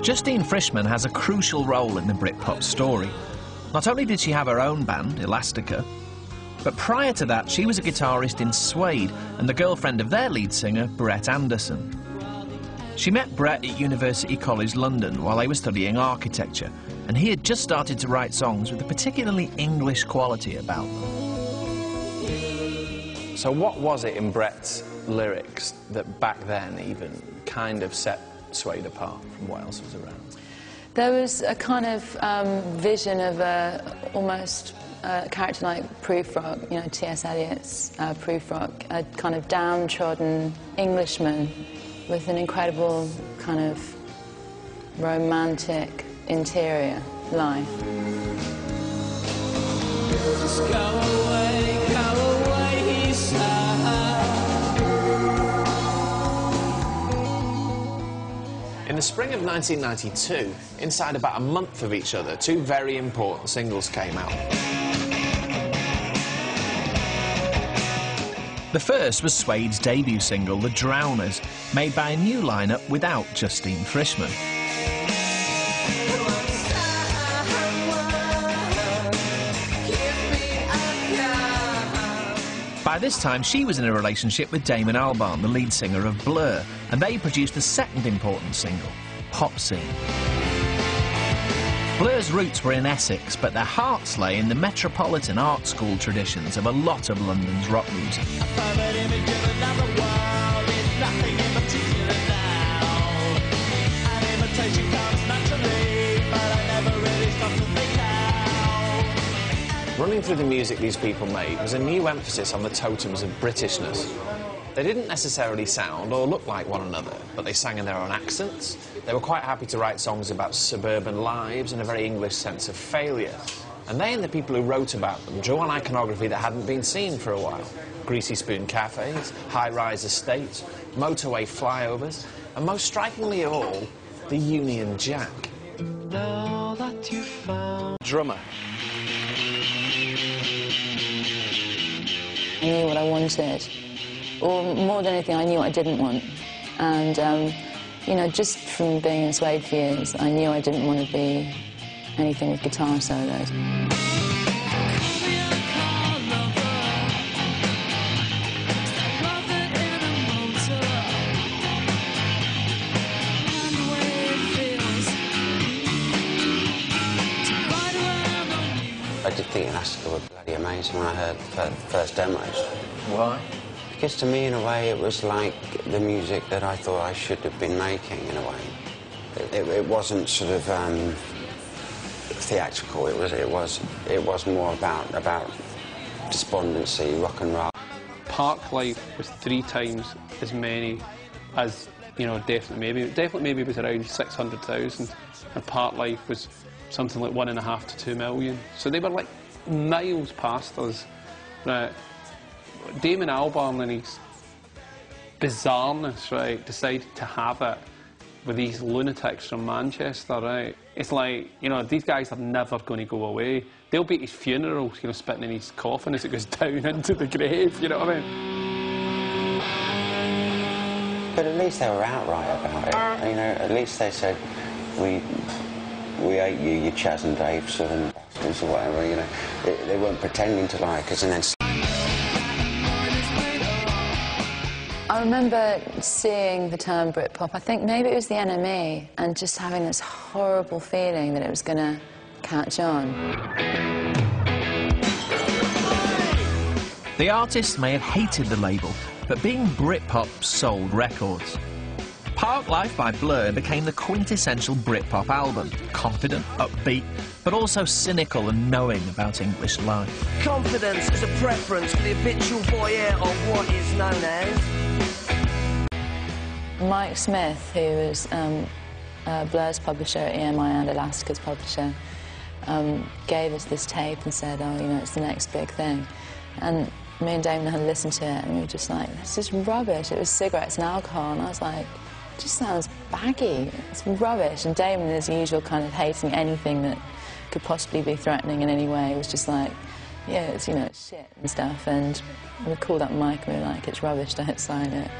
Justine Frischmann has a crucial role in the Britpop story. Not only did she have her own band, Elastica, but prior to that she was a guitarist in Suede and the girlfriend of their lead singer, Brett Anderson. She met Brett at University College London while they were studying architecture, and he had just started to write songs with a particularly English quality about them. So what was it in Brett's lyrics that back then even kind of set Suede apart from what else was around? There was a kind of vision of almost a character like proof rock, you know, T.S. Eliot's proof rock, a kind of downtrodden Englishman with an incredible kind of romantic interior life. Just go away, he said. In the spring of 1992, inside about a month of each other, two very important singles came out. The first was Suede's debut single, The Drowners, made by a new lineup without Justine Frischmann. By this time, she was in a relationship with Damon Albarn, the lead singer of Blur, and they produced the second important single, Pop Scene. Blur's roots were in Essex, but their hearts lay in the metropolitan art school traditions of a lot of London's rock music. Running through the music these people made was a new emphasis on the totems of Britishness. They didn't necessarily sound or look like one another, but they sang in their own accents. They were quite happy to write songs about suburban lives and a very English sense of failure. And they and the people who wrote about them drew on iconography that hadn't been seen for a while. Greasy spoon cafes, high-rise estates, motorway flyovers, and most strikingly of all, the Union Jack. Now that you found Drummer. I knew what I wanted, or more than anything, I knew what I didn't want. And, you know, just from being in Suede for years, I knew I didn't want to be anything with guitar solos. I did think Elastica were bloody amazing when I heard the first demos. Why? Because to me, in a way, it was like the music that I thought I should have been making, in a way. It wasn't sort of theatrical. It was more about despondency, rock and roll. Park Life was 3 times as many as, you know, Definitely Maybe was around 600,000, and Park Life was something like 1.5 to 2 million. So they were like miles past us. Right? Damon Albarn and his bizarreness, right, decided to have it with these lunatics from Manchester, right? It's like, you know, these guys are never going to go away. They'll be at his funeral, you know, spitting in his coffin as it goes down into the grave, you know what I mean? But at least they were outright about it. You know, at least they said, we hate you, you Chaz and Dave Southern bastards or whatever, you know. They weren't pretending to like us and then... I remember seeing the term Britpop, I think maybe it was the NME, and just having this horrible feeling that it was going to catch on. The artists may have hated the label, but being Britpop sold records. Park Life by Blur became the quintessential Britpop album, confident, upbeat, but also cynical and knowing about English life. confidence is a preference for the habitual voyeur of what is known as. Mike Smith, who was Blur's publisher at EMI and Elastica's publisher, gave us this tape and said, oh, you know, it's the next big thing. And me and Damon had listened to it and we were just like, this is rubbish. It was cigarettes and alcohol, and I was like, it just sounds baggy, it's rubbish. And Damon, as usual, kind of hating anything that could possibly be threatening in any way, was just like, yeah, it's, you know, it's shit and stuff. And we called up Mike and we were like, it's rubbish, don't sign it.